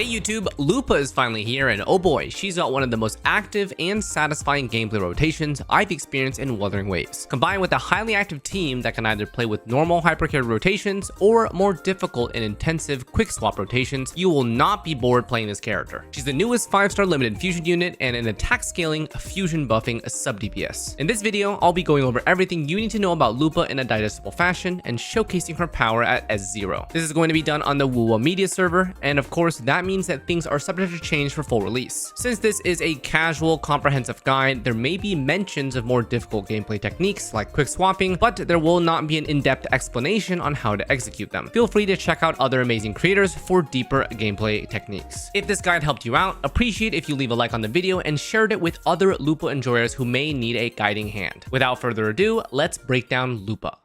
Hey YouTube, Lupa is finally here, and oh boy, she's got one of the most active and satisfying gameplay rotations I've experienced in Wuthering Waves. Combined with a highly active team that can either play with normal hypercarry rotations or more difficult and intensive Quickswap rotations, you will not be bored playing this character. She's the newest 5-star limited fusion unit and an attack scaling, fusion buffing sub DPS. In this video, I'll be going over everything you need to know about Lupa in a digestible fashion and showcasing her power at S0. This is going to be done on the wuwa media server, and of course that means that things are subject to change for full release. Since this is a casual, comprehensive guide, there may be mentions of more difficult gameplay techniques like quick swapping, but there will not be an in-depth explanation on how to execute them. Feel free to check out other amazing creators for deeper gameplay techniques. If this guide helped you out, appreciate if you leave a like on the video and shared it with other Lupa enjoyers who may need a guiding hand. Without further ado, let's break down Lupa.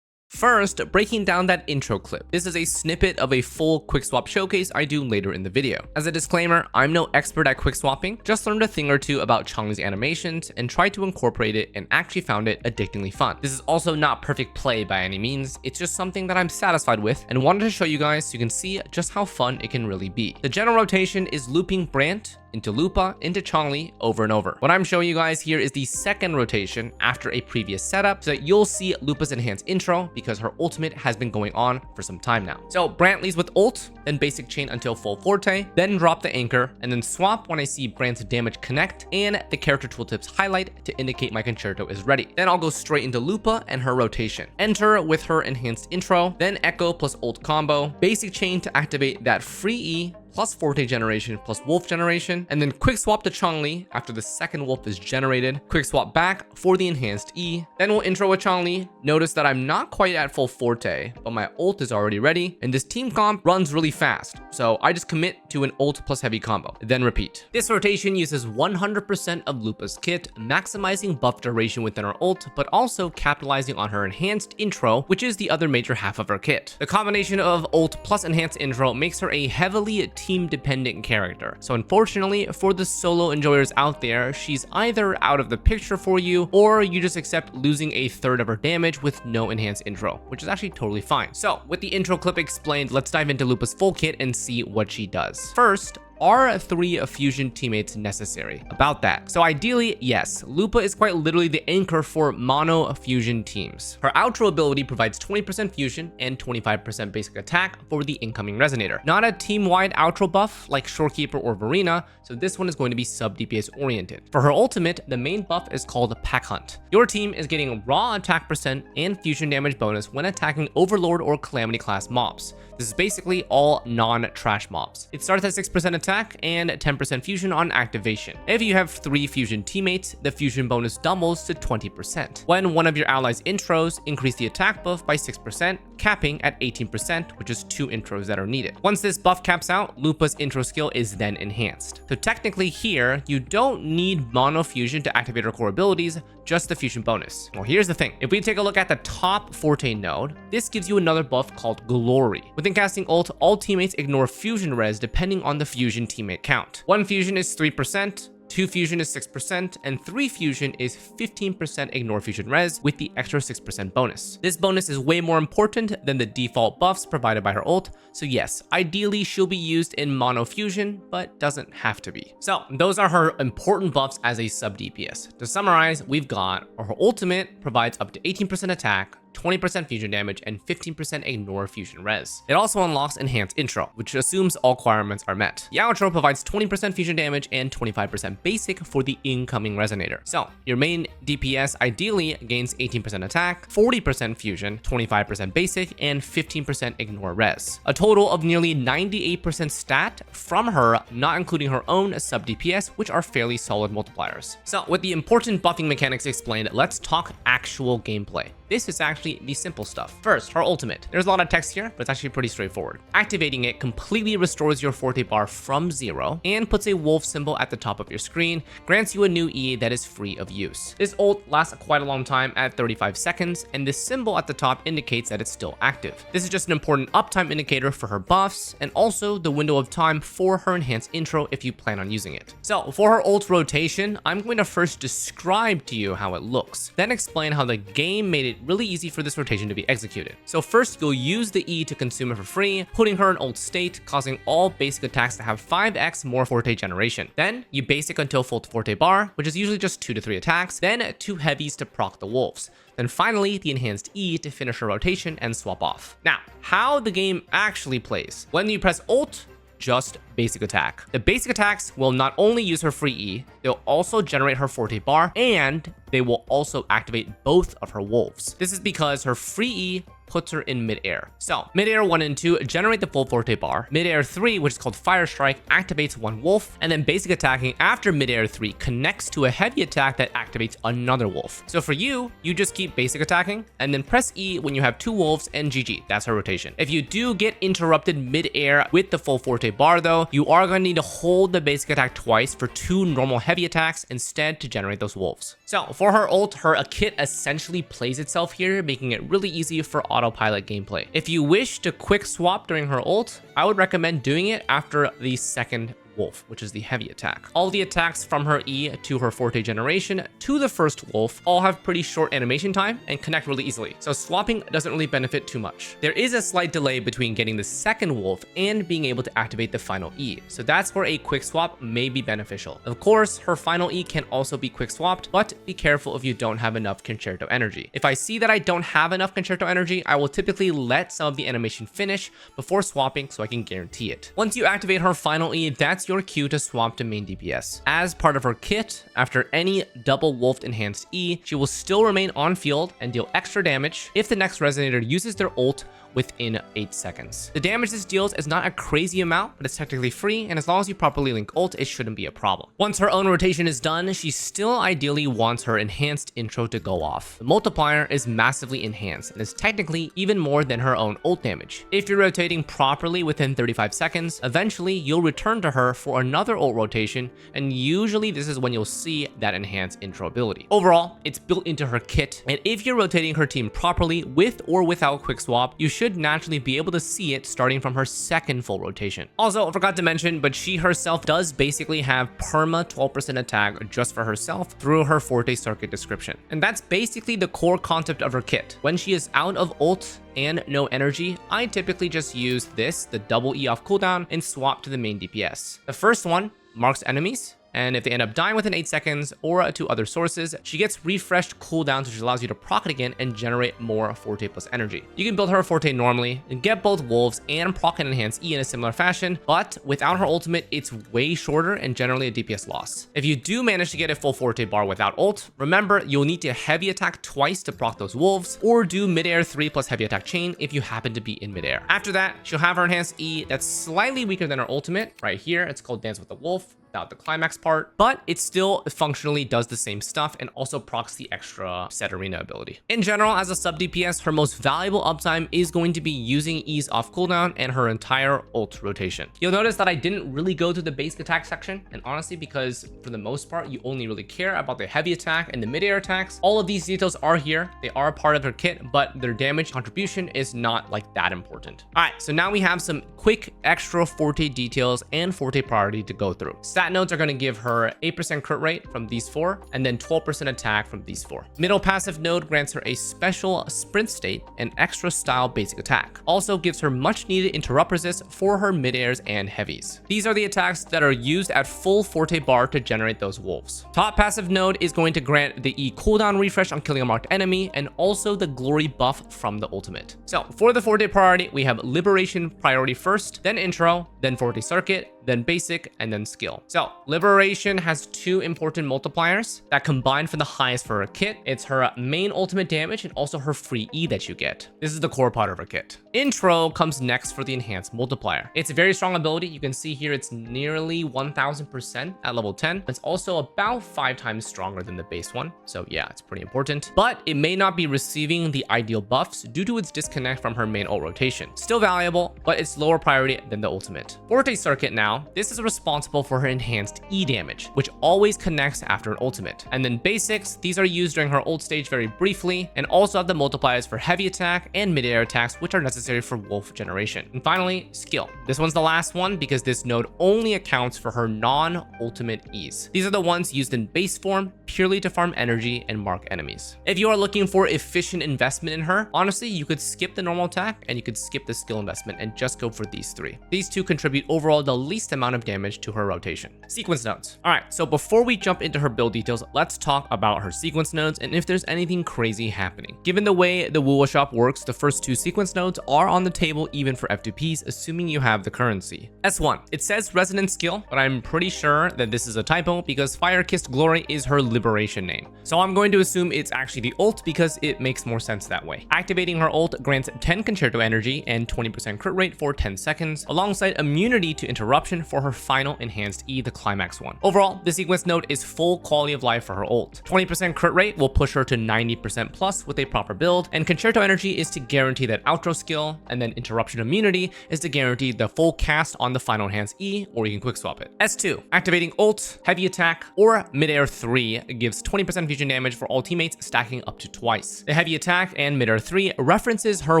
First, breaking down that intro clip. This is a snippet of a full Quickswap showcase I do later in the video. As a disclaimer, I'm no expert at quickswapping, just learned a thing or two about Xlice's animations and tried to incorporate it and actually found it addictingly fun. This is also not perfect play by any means, it's just something that I'm satisfied with and wanted to show you guys so you can see just how fun it can really be. The general rotation is looping Brant into Lupa, into Xlice over and over. What I'm showing you guys here is the second rotation after a previous setup, so that you'll see Lupa's enhanced intro because her ultimate has been going on for some time now. So Brant leads with ult, then basic chain until full Forte, then drop the anchor, and then swap when I see Brant's damage connect and the character tooltips highlight to indicate my concerto is ready. Then I'll go straight into Lupa and her rotation. Enter with her enhanced intro, then echo plus ult combo, basic chain to activate that free E, plus Forte generation plus wolf generation, and then quick swap to Xlice after the second wolf is generated, quick swap back for the enhanced E, then we'll intro with Xlice. Notice that I'm not quite at full Forte, but my ult is already ready, and this team comp runs really fast, so I just commit to an ult plus heavy combo, then repeat. This rotation uses 100% of Lupa's kit, maximizing buff duration within her ult, but also capitalizing on her enhanced intro, which is the other major half of her kit. The combination of ult plus enhanced intro makes her a heavily team-dependent character. So unfortunately, for the solo enjoyers out there, she's either out of the picture for you, or you just accept losing a third of her damage with no enhanced intro, which is actually totally fine. So with the intro clip explained, let's dive into Lupa's full kit and see what she does. First, are 3 fusion teammates necessary? About that. So ideally, yes, Lupa is quite literally the anchor for mono fusion teams. Her outro ability provides 20% fusion and 25% basic attack for the incoming resonator. Not a team-wide outro buff like Shorekeeper or Verena, so this one is going to be sub DPS oriented. For her ultimate, the main buff is called Pack Hunt. Your team is getting raw attack percent and fusion damage bonus when attacking Overlord or Calamity class mobs. This is basically all non-trash mobs. It starts at 6% attack and 10% fusion on activation. If you have 3 fusion teammates, the fusion bonus doubles to 20%. When one of your allies intros, increase the attack buff by 6%, capping at 18%, which is 2 intros that are needed. Once this buff caps out, Lupa's intro skill is then enhanced. So technically here, you don't need mono fusion to activate her core abilities, just the fusion bonus. Well, here's the thing. If we take a look at the top Forte node, this gives you another buff called Glory. Within casting ult, all teammates ignore fusion res depending on the fusion teammate count. 1 fusion is 3%, 2 fusion is 6%, and 3 fusion is 15% ignore fusion res with the extra 6% bonus. This bonus is way more important than the default buffs provided by her ult, so yes, ideally she'll be used in mono fusion, but doesn't have to be. So those are her important buffs as a sub DPS. To summarize, we've got her ultimate provides up to 18% attack, 20% fusion damage, and 15% ignore fusion res. It also unlocks enhanced intro, which assumes all requirements are met. The outro provides 20% fusion damage and 25% basic for the incoming resonator. So your main DPS ideally gains 18% attack, 40% fusion, 25% basic, and 15% ignore res. A total of nearly 98% stat from her, not including her own sub DPS, which are fairly solid multipliers. So with the important buffing mechanics explained, let's talk actual gameplay. This is actually the simple stuff. First, her ultimate. There's a lot of text here, but it's actually pretty straightforward. Activating it completely restores your Forte bar from 0 and puts a wolf symbol at the top of your screen, grants you a new E that is free of use. This ult lasts quite a long time at 35 seconds, and this symbol at the top indicates that it's still active. This is just an important uptime indicator for her buffs, and also the window of time for her enhanced intro if you plan on using it. So for her ult rotation, I'm going to first describe to you how it looks, then explain how the game made it really easy for this rotation to be executed. So first, you'll use the E to consume it for free, putting her in ult state, causing all basic attacks to have 5x more Forte generation. Then, you basic until full Forte bar, which is usually just 2 to 3 attacks, then 2 heavies to proc the wolves. Then finally, the enhanced E to finish her rotation and swap off. Now, how the game actually plays. When you press ult, just basic attack. The basic attacks will not only use her free E, they'll also generate her Forte bar, and they will also activate both of her wolves. This is because her free E puts her in midair. So midair 1 and 2 generate the full Forte bar. Midair 3, which is called Fire Strike, activates one wolf, and then basic attacking after midair 3 connects to a heavy attack that activates another wolf. So for you, you just keep basic attacking and then press E when you have 2 wolves and GG. That's her rotation. If you do get interrupted midair with the full Forte bar though, you are going to need to hold the basic attack twice for 2 normal heavy attacks instead to generate those wolves. So for her ult, her kit essentially plays itself here, making it really easy for autopilot gameplay. If you wish to quick swap during her ult, I would recommend doing it after the second wolf, which is the heavy attack. All the attacks from her E to her Forte generation to the first wolf all have pretty short animation time and connect really easily, so swapping doesn't really benefit too much. There is a slight delay between getting the second wolf and being able to activate the final E, so that's where a quick swap may be beneficial. Of course, her final E can also be quick swapped, but be careful if you don't have enough concerto energy. If I see that I don't have enough concerto energy, I will typically let some of the animation finish before swapping so I can guarantee it. Once you activate her final E, that's your cue to swap to main DPS. As part of her kit, after any double wolfed enhanced E, she will still remain on field and deal extra damage if the next resonator uses their ult within 8 seconds. The damage this deals is not a crazy amount, but it's technically free, and as long as you properly link ult, it shouldn't be a problem. Once her own rotation is done, she still ideally wants her enhanced intro to go off. The multiplier is massively enhanced and is technically even more than her own ult damage. If you're rotating properly within 35 seconds, eventually you'll return to her for another ult rotation, and usually this is when you'll see that enhanced intro ability. Overall, it's built into her kit, and if you're rotating her team properly with or without quick swap, you should naturally be able to see it starting from her second full rotation. Also, I forgot to mention, but she herself does basically have perma 12% attack just for herself through her Forte circuit description. And that's basically the core concept of her kit. When she is out of ult and no energy, I typically just use this, the double E off cooldown, and swap to the main DPS. The first one marks enemies, and if they end up dying within 8 seconds or to other sources, she gets refreshed cooldowns, which allows you to proc it again and generate more Forte plus energy. You can build her Forte normally and get both wolves and proc and enhance E in a similar fashion, but without her ultimate, it's way shorter and generally a DPS loss. If you do manage to get a full Forte bar without ult, remember you'll need to heavy attack twice to proc those wolves, or do midair 3 plus heavy attack chain if you happen to be in midair. After that, she'll have her enhanced E that's slightly weaker than her ultimate. Right here, it's called Dance with the Wolf, without the climax part, but it still functionally does the same stuff and also procs the extra set arena ability. In general, as a sub DPS, her most valuable uptime is going to be using E's off cooldown and her entire ult rotation. You'll notice that I didn't really go to the basic attack section, and honestly, because for the most part, you only really care about the heavy attack and the mid-air attacks. All of these details are here. They are a part of her kit, but their damage contribution is not like that important. All right, so now we have some quick extra Forte details and Forte priority to go through. Stat nodes are going to give her 8% crit rate from these 4, and then 12% attack from these 4. Middle passive node grants her a special sprint state and extra style basic attack. Also gives her much needed interrupt resist for her mid-airs and heavies. These are the attacks that are used at full Forte bar to generate those wolves. Top passive node is going to grant the E cooldown refresh on killing a marked enemy, and also the glory buff from the ultimate. So for the Forte priority, we have liberation priority first, then intro, then Forte circuit, then basic, and then skill. So liberation has 2 important multipliers that combine for the highest for her kit. It's her main ultimate damage and also her free E that you get. This is the core part of her kit. Intro comes next for the enhanced multiplier. It's a very strong ability. You can see here it's nearly 1000% at level 10. It's also about 5 times stronger than the base one. So yeah, it's pretty important, but it may not be receiving the ideal buffs due to its disconnect from her main ult rotation. Still valuable, but it's lower priority than the ultimate. Forte circuit now Now, this is responsible for her enhanced E damage, which always connects after an ultimate. And then basics, these are used during her ult stage very briefly, and also have the multipliers for heavy attack and mid-air attacks, which are necessary for wolf generation. And finally, skill. This one's the last one because this node only accounts for her non-ultimate E's. These are the ones used in base form purely to farm energy and mark enemies. If you are looking for efficient investment in her, honestly, you could skip the normal attack and you could skip the skill investment and just go for these three. These two contribute overall the least amount of damage to her rotation. Sequence nodes. All right, so before we jump into her build details, let's talk about her sequence nodes and if there's anything crazy happening. Given the way the wuwa shop works, the first two sequence nodes are on the table even for F2Ps, assuming you have the currency. S1, it says Resonant Skill, but I'm pretty sure that this is a typo because Fire-Kissed Glory is her liberation name. So I'm going to assume it's actually the ult because it makes more sense that way. Activating her ult grants 10 concerto energy and 20% crit rate for 10 seconds, alongside immunity to interruption for her final enhanced E, the climax one. Overall, the sequence node is full quality of life for her ult. 20% crit rate will push her to 90% plus with a proper build, and concerto energy is to guarantee that outro skill, and then interruption immunity is to guarantee the full cast on the final enhanced E, or you can quick swap it. S2, activating ult, heavy attack, or mid-air 3 gives 20% fusion damage for all teammates, stacking up to twice. The heavy attack and mid-air 3 references her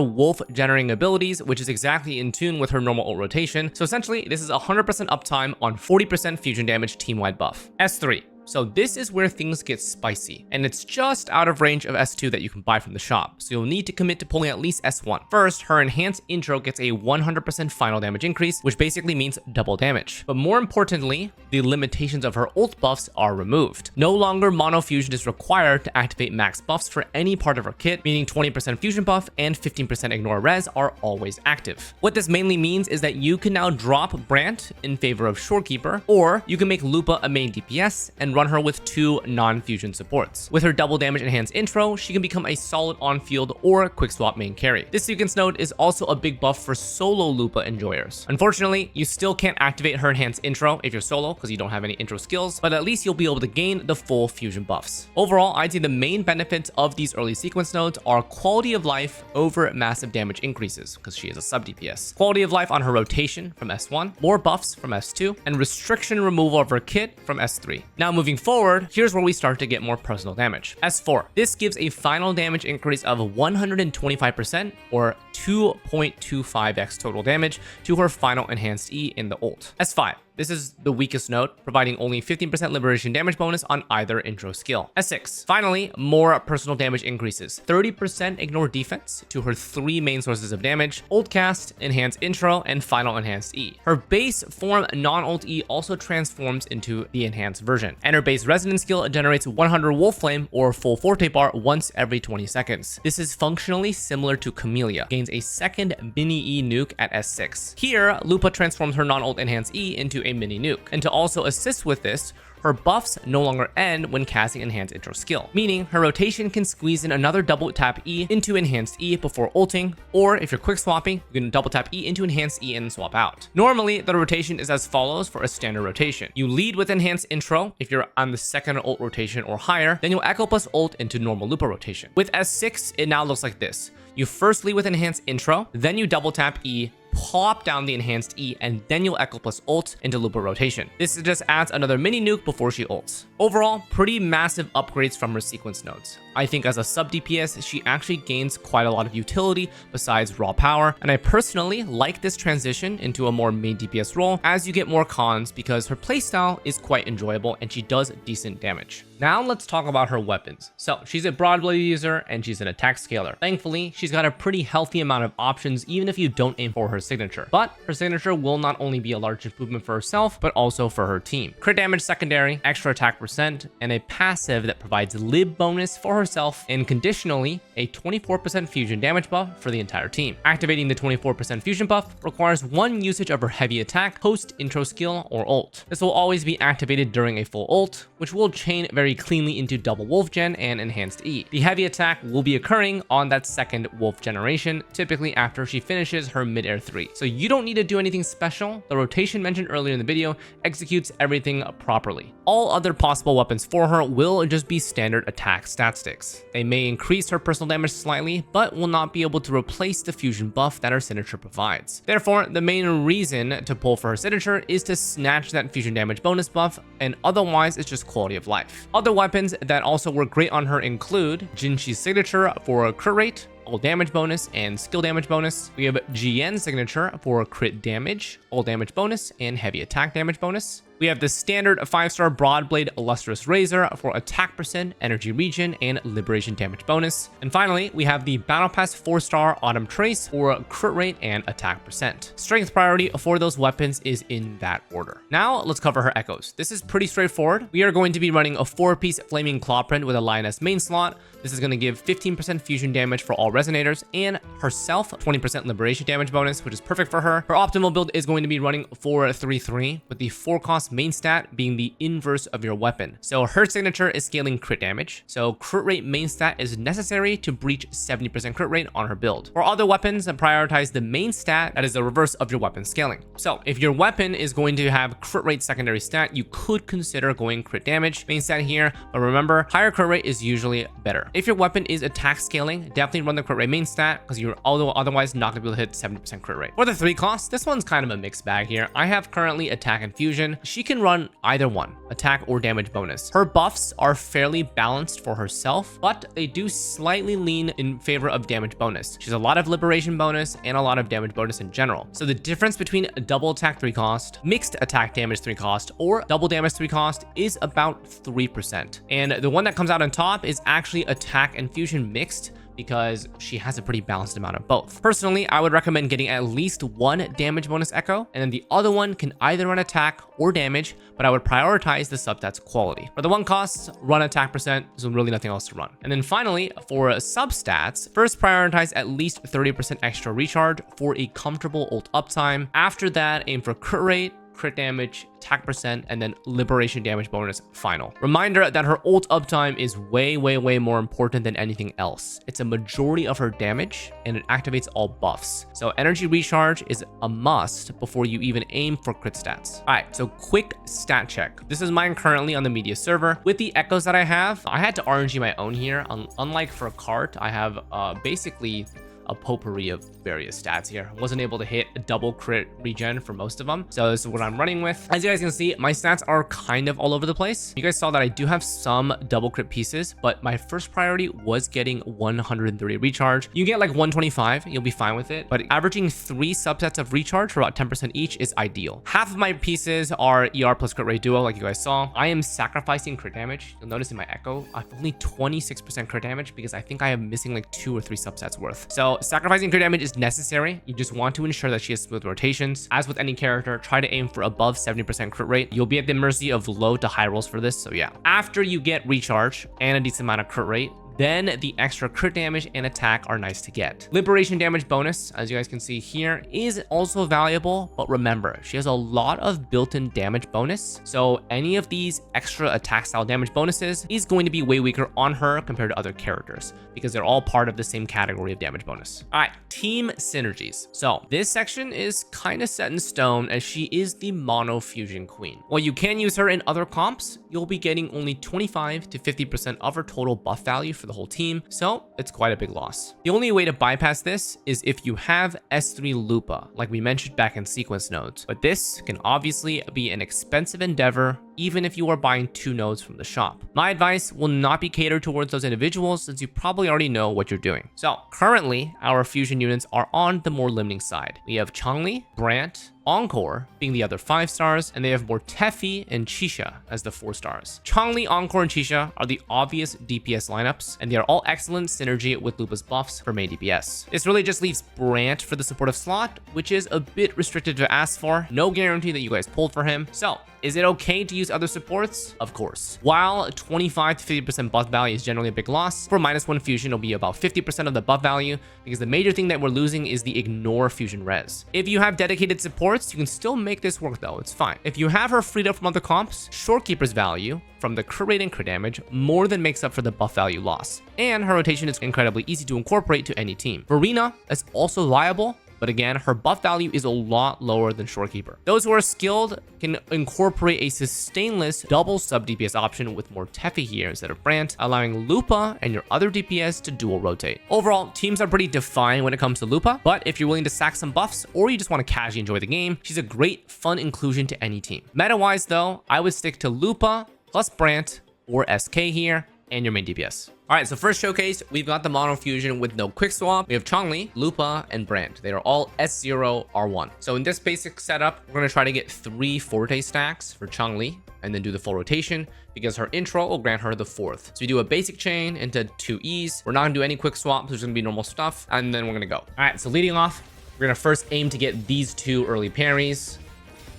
wolf generating abilities, which is exactly in tune with her normal ult rotation. So essentially, this is 100% uptime on 40% fusion damage team-wide buff. S3. So this is where things get spicy, and it's just out of range of S2 that you can buy from the shop, so you'll need to commit to pulling at least S1. First, her enhanced intro gets a 100% final damage increase, which basically means double damage. But more importantly, the limitations of her ult buffs are removed. No longer mono fusion is required to activate max buffs for any part of her kit, meaning 20% fusion buff and 15% ignore res are always active. What this mainly means is that you can now drop Brant in favor of Shorekeeper, or you can make Lupa a main DPS and run her with two non-fusion supports. With her double damage enhanced intro, she can become a solid on-field or quick swap main carry. This sequence node is also a big buff for solo Lupa enjoyers. Unfortunately, you still can't activate her enhanced intro if you're solo because you don't have any intro skills, but at least you'll be able to gain the full fusion buffs. Overall, I'd say the main benefits of these early sequence nodes are quality of life over massive damage increases because she is a sub DPS, quality of life on her rotation from S1, more buffs from S2, and restriction removal of her kit from S3. Now moving forward, here's where we start to get more personal damage. S4. This gives a final damage increase of 125% or 2.25x total damage to her final enhanced E in the ult. S5. This is the weakest node, providing only 15% liberation damage bonus on either intro skill. S6. Finally, more personal damage increases. 30% ignore defense to her three main sources of damage: ult cast, enhanced intro, and final enhanced E. Her base form non-ult E also transforms into the enhanced version, and her base resonance skill generates 100 wolf flame or full Forte bar once every 20 seconds. This is functionally similar to Camellia, gains a second mini E nuke at S6. Here, Lupa transforms her non-ult enhanced E into a mini nuke, and to also assist with this, her buffs no longer end when casting enhanced intro skill, meaning her rotation can squeeze in another double tap E into enhanced E before ulting, or if you're quick swapping, you can double tap E into enhanced E and swap out. Normally, the rotation is as follows for a standard rotation. You lead with enhanced intro if you're on the second ult rotation or higher, then you'll echo plus ult into normal Lupa rotation. With S6, it now looks like this. You first lead with enhanced intro, then you double tap E, plop down the enhanced E, and then you'll echo plus ult into Lupa rotation. This just adds another mini nuke before she ults. Overall, pretty massive upgrades from her sequence nodes. I think as a sub DPS, she actually gains quite a lot of utility besides raw power, and I personally like this transition into a more main DPS role as you get more cons because her playstyle is quite enjoyable and she does decent damage. Now let's talk about her weapons. So she's a broad blade user and she's an attack scaler. Thankfully, she's got a pretty healthy amount of options even if you don't aim for her signature. But her signature will not only be a large improvement for herself, but also for her team. Crit damage secondary, extra attack percent, and a passive that provides lib bonus for herself, and conditionally a 24% fusion damage buff for the entire team. Activating the 24% fusion buff requires one usage of her heavy attack, post intro skill, or ult. This will always be activated during a full ult, which will chain very cleanly into double wolf gen and enhanced E. The heavy attack will be occurring on that second wolf generation, typically after she finishes her mid-air 3. So you don't need to do anything special. The rotation mentioned earlier in the video executes everything properly. All other possible weapons for her will just be standard attack stat sticks. 6. They may increase her personal damage slightly, but will not be able to replace the fusion buff that her signature provides. Therefore, the main reason to pull for her signature is to snatch that fusion damage bonus buff, and otherwise it's just quality of life. Other weapons that also work great on her include Jinxi's signature for a crit rate, all damage bonus, and skill damage bonus. We have GN's signature for crit damage, all damage bonus, and heavy attack damage bonus. We have the standard 5-star Broadblade Illustrious Razor for attack percent, energy regen, and liberation damage bonus. And finally, we have the Battle Pass 4-star Autumn Trace for crit rate and attack percent. Strength priority for those weapons is in that order. Now, let's cover her echoes. This is pretty straightforward. We are going to be running a 4-piece Flaming Claw print with a Lioness main slot. This is going to give 15% fusion damage for all resonators, and herself 20% liberation damage bonus, which is perfect for her. Her optimal build is going to be running 4-3-3, with the 4-cost main stat being the inverse of your weapon. So her signature is scaling crit damage. So crit rate main stat is necessary to breach 70% crit rate on her build. For other weapons, prioritize the main stat that is the reverse of your weapon scaling. So if your weapon is going to have crit rate secondary stat, you could consider going crit damage main stat here, but remember, higher crit rate is usually better. If your weapon is attack scaling, definitely run the crit rate main stat because you're otherwise not going to be able to hit 70% crit rate. For the 3 costs, this one's kind of a mixed bag here. I have currently attack and fusion. She can run either one, attack or damage bonus. Her buffs are fairly balanced for herself, but they do slightly lean in favor of damage bonus. She has a lot of liberation bonus and a lot of damage bonus in general. So the difference between a double attack 3 cost, mixed attack damage 3 cost, or double damage 3 cost is about 3%. And the one that comes out on top is actually attack and fusion mixed, because she has a pretty balanced amount of both. Personally, I would recommend getting at least 1 damage bonus echo, and then the other one can either run attack or damage, but I would prioritize the substats quality. For the 1 costs, run attack percent, so really nothing else to run. And then finally, for substats, first prioritize at least 30% extra recharge for a comfortable ult uptime. After that, aim for crit rate, crit damage, attack percent, and then liberation damage bonus final. Reminder that her ult uptime is way more important than anything else. It's a majority of her damage and it activates all buffs. So energy recharge is a must before you even aim for crit stats. All right, so quick stat check. This is mine currently on the media server. With the echoes that I have, I had to RNG my own here. Unlike for cart, I have basically a potpourri of various stats here. I wasn't able to hit a double crit regen for most of them, so this is what I'm running with. As you guys can see, my stats are kind of all over the place. You guys saw that I do have some double crit pieces, but my first priority was getting 130 recharge. You get like 125, you'll be fine with it, but averaging 3 subsets of recharge for about 10% each is ideal. Half of my pieces are ER plus crit rate duo, like you guys saw. I am sacrificing crit damage. You'll notice in my echo, I have only 26% crit damage because I think I am missing like 2 or 3 subsets worth. So sacrificing crit damage is necessary. You just want to ensure that she has smooth rotations. As with any character, try to aim for above 70% crit rate. You'll be at the mercy of low to high rolls for this, so yeah. After you get recharge and a decent amount of crit rate, then the extra crit damage and attack are nice to get. Liberation damage bonus, as you guys can see here, is also valuable, but remember, she has a lot of built-in damage bonus, so any of these extra attack style damage bonuses is going to be way weaker on her compared to other characters, because they're all part of the same category of damage bonus. All right, team synergies. So this section is kind of set in stone as she is the mono fusion queen. While you can use her in other comps, you'll be getting only 25 to 50% of her total buff value for the whole team, so it's quite a big loss. The only way to bypass this is if you have S3 Lupa, like we mentioned back in sequence nodes, but this can obviously be an expensive endeavor even if you are buying 2 nodes from the shop. My advice will not be catered towards those individuals since you probably already know what you're doing. So currently, our fusion units are on the more limiting side. We have Changli, Brant, Encore being the other 5 stars, and they have Mortefi and Chisha as the 4 stars. Changli, Encore, and Chisha are the obvious DPS lineups, and they are all excellent synergy with Lupa's buffs for main DPS. This really just leaves Brant for the supportive slot, which is a bit restricted to ask for. No guarantee that you guys pulled for him. So is it okay to use other supports? Of course. While 25 to 50% buff value is generally a big loss, for -1 fusion, it'll be about 50% of the buff value, because the major thing that we're losing is the ignore fusion res. If you have dedicated supports, you can still make this work though, it's fine. If you have her freed up from other comps, Shorekeeper's value from the crit rate and crit damage more than makes up for the buff value loss, and her rotation is incredibly easy to incorporate to any team. Verena is also viable, but again, her buff value is a lot lower than Shorekeeper. Those who are skilled can incorporate a sustainless double sub DPS option with more Tefi here instead of Brant, allowing Lupa and your other DPS to dual rotate. Overall, teams are pretty defined when it comes to Lupa, but if you're willing to sack some buffs or you just want to casually enjoy the game, she's a great fun inclusion to any team. Meta-wise though, I would stick to Lupa plus Brant or SK here and your main DPS. All right, so first showcase, we've got the Mono Fusion with no Quickswap. We have Xlice, Lupa, and Brant. They are all S0, R1. So in this basic setup, we're going to try to get 3 Forte stacks for Xlice and then do the full rotation because her intro will grant her the 4th. So we do a basic chain into 2 E's. We're not going to do any quick swaps. There's going to be normal stuff, and then we're going to go. All right, so leading off, we're going to first aim to get these 2 early parries.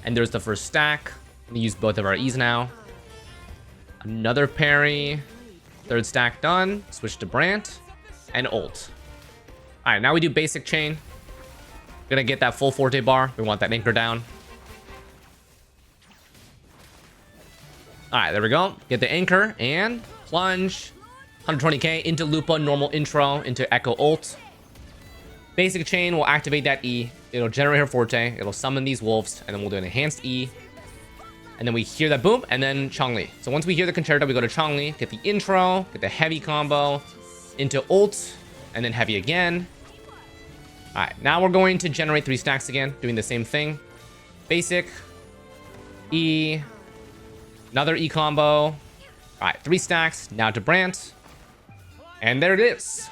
And there's the first stack. I'm going to use both of our E's now. Another parry. 3rd stack done. Switch to Brant and ult. All right, now we do basic chain. Gonna get that full Forte bar. We want that anchor down. All right, there we go. Get the anchor and plunge. 120k into Lupa, normal intro, into Echo ult. Basic chain will activate that E. It'll generate her Forte. It'll summon these wolves, and then we'll do an enhanced E. And then we hear that boom, and then Xlice. So once we hear the concerto, we go to Xlice, get the intro, get the heavy combo, into ult, and then heavy again. All right, now we're going to generate 3 stacks again, doing the same thing. Basic, E, another E combo. All right, 3 stacks, now to Brant. And there it is.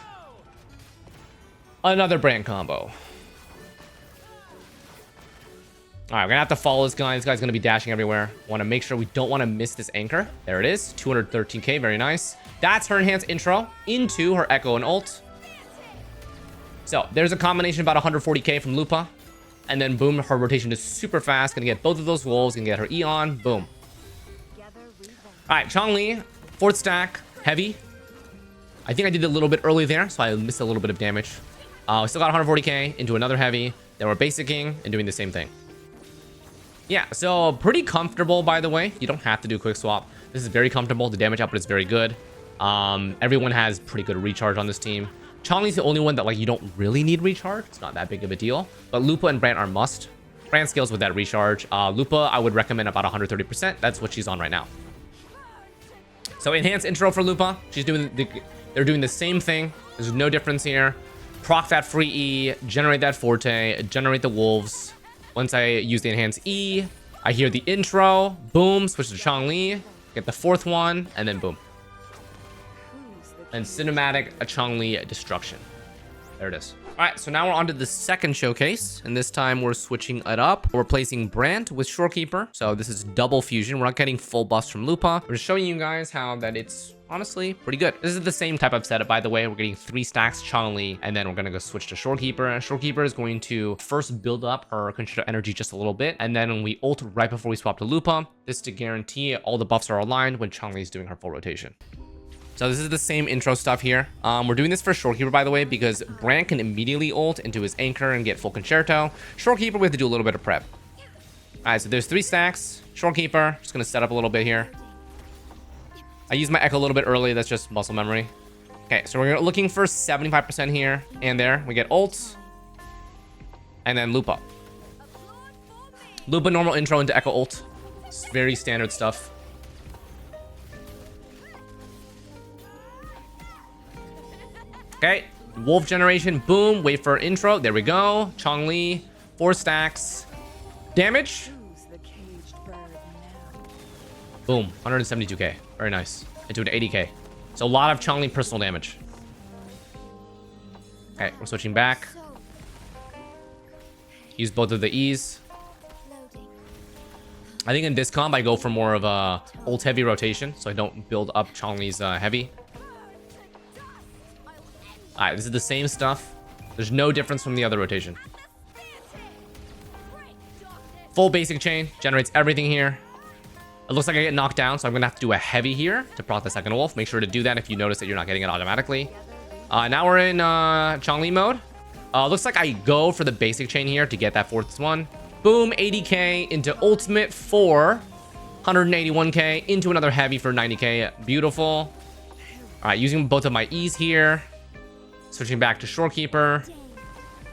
Another Brant combo. All right, we're gonna have to follow this guy. This guy's gonna be dashing everywhere. Want to make sure we don't want to miss this anchor. There it is, 213k, very nice. That's her enhanced intro into her Echo and ult. So there's a combination of about 140k from Lupa. And then boom, her rotation is super fast. Gonna get both of those wolves, gonna get her E on, boom. All right, Xlice, 4th stack, heavy. I think I did a little bit early there, so I missed a little bit of damage. We still got 140k into another heavy. Then we're basicing and doing the same thing. Yeah, so pretty comfortable, by the way. You don't have to do quick swap. This is very comfortable. The damage output is very good. Everyone has pretty good recharge on this team. Xlice's the only one that like you don't really need recharge. It's not that big of a deal. But Lupa and Brant are must. Brant scales with that recharge. Lupa, I would recommend about 130%. That's what she's on right now. So enhanced intro for Lupa. They're doing the same thing. There's no difference here. Proc that free E, generate that Forte, generate the wolves. Once I use the enhanced E, I hear the intro, boom, switch to Xlice, get the 4th one, and then boom. And cinematic Xlice destruction. There it is. All right, so now we're on to the second showcase, and this time we're switching it up. We're replacing Brant with Shorekeeper. So this is double fusion. We're not getting full buffs from Lupa. We're just showing you guys how that it's honestly pretty good. This is the same type of setup, by the way. We're getting 3 stacks Xlice, and then we're gonna go switch to Shorekeeper. Shorekeeper is going to first build up her consider energy just a little bit, and then we ult right before we swap to Lupa. This to guarantee all the buffs are aligned when Xlice is doing her full rotation. So this is the same intro stuff here. We're doing this for Shorekeeper, by the way, because Brant can immediately ult into his anchor and get full concerto. Shorekeeper, we have to do a little bit of prep. All right, so there's 3 stacks. Shorekeeper, just gonna set up a little bit here. I used my Echo a little bit early. That's just muscle memory. Okay, so we're looking for 75% here and there. We get ult. And then Lupa. Lupa normal intro into Echo ult. It's very standard stuff. Okay, wolf generation, boom, wait for intro, there we go. Xlice, 4 stacks. Damage. Boom, 172k, very nice. Into an 80k. So a lot of Xlice personal damage. Okay, we're switching back. Use both of the E's. I think in this comp, I go for more of a ult heavy rotation, so I don't build up Xlice's heavy. Alright, this is the same stuff. There's no difference from the other rotation. Full basic chain, generates everything here. It looks like I get knocked down, so I'm gonna have to do a heavy here to proc the second wolf. Make sure to do that if you notice that you're not getting it automatically. Now we're in Xlice mode. Looks like I go for the basic chain here to get that 4th one. Boom, 80k into ultimate for 181k into another heavy for 90k. Beautiful. All right, using both of my E's here. Switching back to Shorekeeper.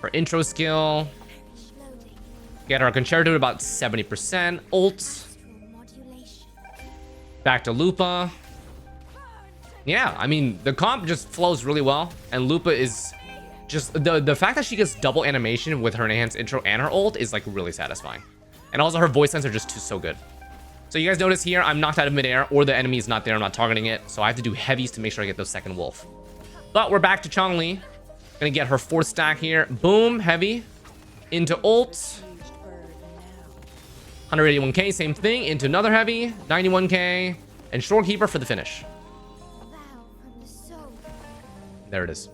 Her intro skill. Get our concerto to about 70%. Ult. Back to Lupa. Yeah, I mean, the comp just flows really well. And Lupa is just... The fact that she gets double animation with her enhanced intro and her ult is like really satisfying. And also her voice lines are just so good. So you guys notice here, I'm knocked out of midair, or the enemy is not there, I'm not targeting it. So I have to do heavies to make sure I get those second wolf. But we're back to Xlice. Gonna get her 4th stack here. Boom, heavy. Into ult. 181k, same thing. Into another heavy. 91k. And Shorekeeper for the finish. There it is.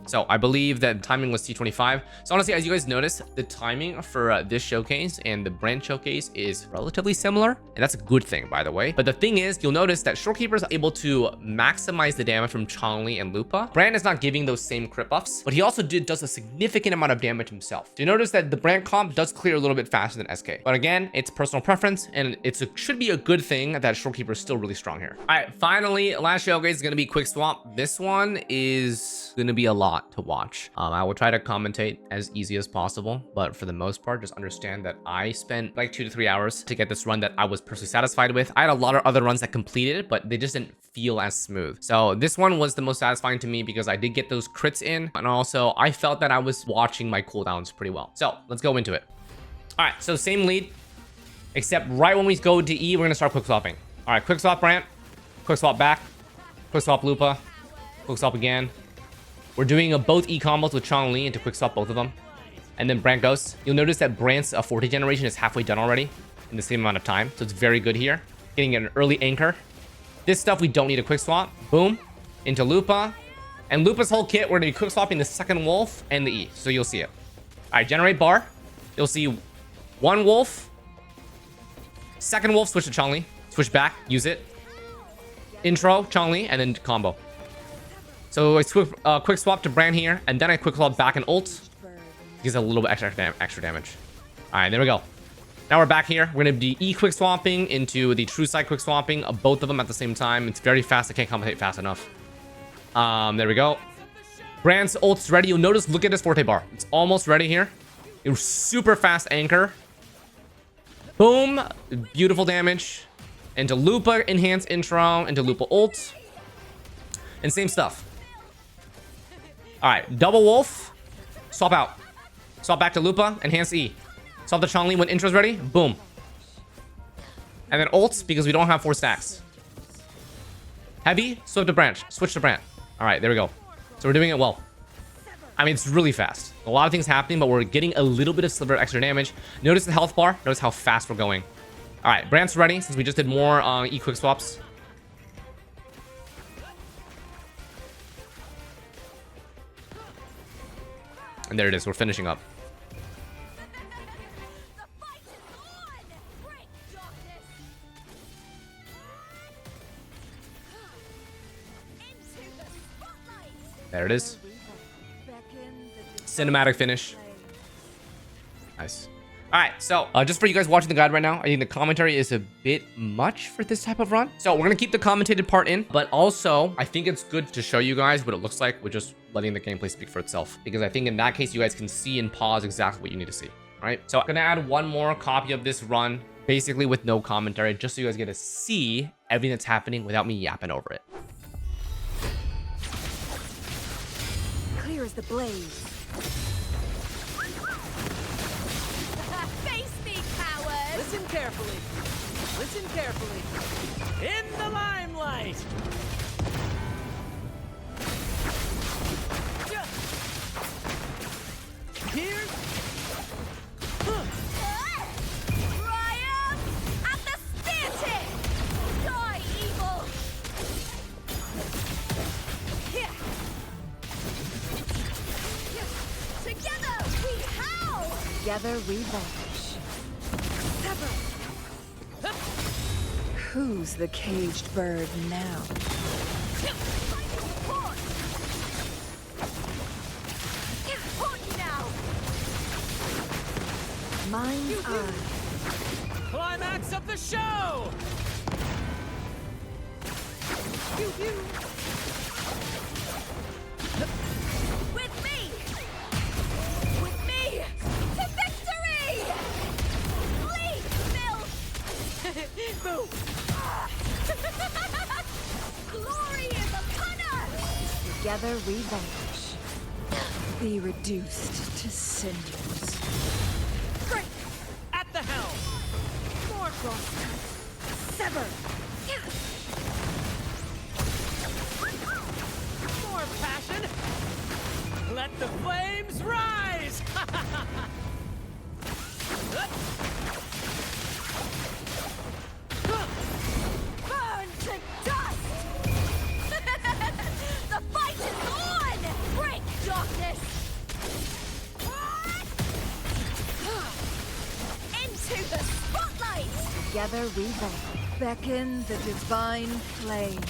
So I believe that timing was T25. So honestly, as you guys notice, the timing for this showcase and the brand showcase is relatively similar. And that's a good thing, by the way. But the thing is, you'll notice that Shorekeeper is able to maximize the damage from Xlice and Lupa. Brand is not giving those same crit buffs, but he also does a significant amount of damage himself. So you notice that the brand comp does clear a little bit faster than SK. But again, it's personal preference, and should be a good thing that Shorekeeper is still really strong here. All right, finally, last showcase is going to be Quickswap. This one is going to be a lot to watch. I will try to commentate as easy as possible, but for the most part, just understand that I spent like 2 to 3 hours to get this run that I was personally satisfied with. I had a lot of other runs that completed it, but they just didn't feel as smooth. So this one was the most satisfying to me because I did get those crits in, and also I felt that I was watching my cooldowns pretty well. So let's go into it. All right, so same lead, except right when we go to E, we're gonna start quick swapping. All right, quick swap Brant, quick swap back, quick swap Lupa, quick swap again. We're doing both E combos with Xlice into quick swap both of them. And then Brant goes. You'll notice that Brant's Forte generation is halfway done already in the same amount of time. So it's very good here. Getting an early anchor. This stuff we don't need a quick swap. Boom. Into Lupa. And Lupa's whole kit, we're going to be quick swapping the second wolf and the E. So you'll see it. All right, generate bar. You'll see one wolf. Second wolf, switch to Xlice. Switch back, use it. Intro, Xlice, and then combo. So I quick swap to Brand here, and then I quick swap back and ult. Gives a little bit extra damage. All right, there we go. Now we're back here. We're going to be E quick swapping into the true side quick swapping, both of them at the same time. It's very fast. I can't commentate fast enough. There we go. Brand's ult's ready. You'll notice, look at this Forte bar. It's almost ready here. It's super fast anchor. Boom. Beautiful damage. Into Lupa enhanced intro, into Lupa ult. And same stuff. All right, double wolf, swap out, swap back to Lupa, enhance E, swap to Xlice when intro's ready, boom. And then ults because we don't have 4 stacks. Heavy, swap to branch, switch to Brant. All right, there we go. So we're doing it well. I mean, it's really fast. A lot of things happening, but we're getting a little bit of sliver extra damage. Notice the health bar, notice how fast we're going. All right, Brant's ready since we just did more E quick swaps. And there it is. We're finishing up. There it is. Cinematic finish. Nice. All right, so just for you guys watching the guide right now, I think the commentary is a bit much for this type of run. So we're gonna keep the commentated part in, but also I think it's good to show you guys what it looks like with just letting the gameplay speak for itself. Because I think in that case, you guys can see and pause exactly what you need to see. All right, so I'm gonna add one more copy of this run, basically with no commentary, just so you guys get to see everything that's happening without me yapping over it. Clear as the blaze. Listen carefully. Listen carefully. In the limelight. Here. Triumph at the spear tip. Die, evil. Here. Together we howl. Together we vanish. Who's the caged bird now? Mind's eye. Climax of the show! With me! With Move! Glory is upon us! Together we vanquish. Be reduced to cinders. Break! At the helm! More frost! Sever! More passion! Let the flames rise! Burn to dust! The fight is on! Break, darkness! Into the spotlight! Together we vanquish. Beckon the divine flame.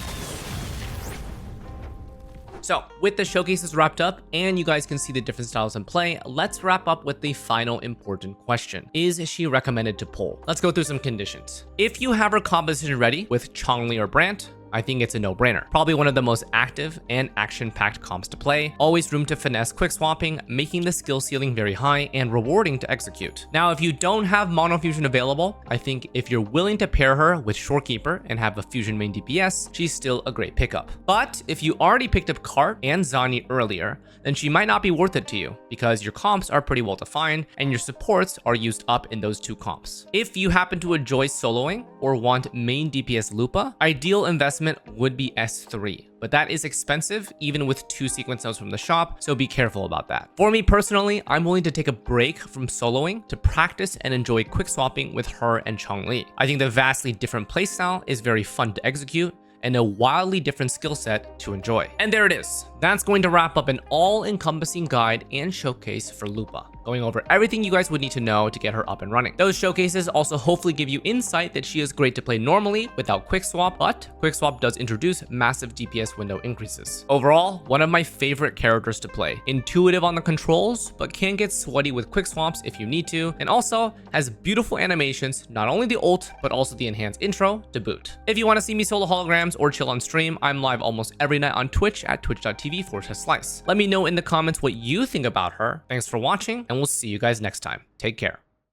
So, with the showcases wrapped up and you guys can see the different styles in play, let's wrap up with the final important question. Is she recommended to pull? Let's go through some conditions. If you have her composition ready with Chongli or Brant, I think it's a no-brainer. Probably one of the most active and action-packed comps to play. Always room to finesse quick swapping, making the skill ceiling very high and rewarding to execute. Now, if you don't have Mono Fusion available, I think if you're willing to pair her with Shorekeeper and have a Fusion main DPS, she's still a great pickup. But if you already picked up Cart and Zani earlier, then she might not be worth it to you because your comps are pretty well defined and your supports are used up in those two comps. If you happen to enjoy soloing or want main DPS Lupa, ideal investment would be S3, but that is expensive even with 2 sequence nodes from the shop, so be careful about that. For me personally, I'm willing to take a break from soloing to practice and enjoy quick swapping with her and Chongli. I think the vastly different playstyle is very fun to execute and a wildly different skill set to enjoy. And there it is. That's going to wrap up an all-encompassing guide and showcase for Lupa, going over everything you guys would need to know to get her up and running. Those showcases also hopefully give you insight that she is great to play normally without Quickswap, but Quickswap does introduce massive DPS window increases. Overall, one of my favorite characters to play. Intuitive on the controls, but can get sweaty with Quickswaps if you need to, and also has beautiful animations, not only the ult, but also the enhanced intro to boot. If you want to see me solo holograms or chill on stream, I'm live almost every night on Twitch at twitch.tv/Xlice. Let me know in the comments what you think about her. Thanks for watching, and we'll see you guys next time. Take care.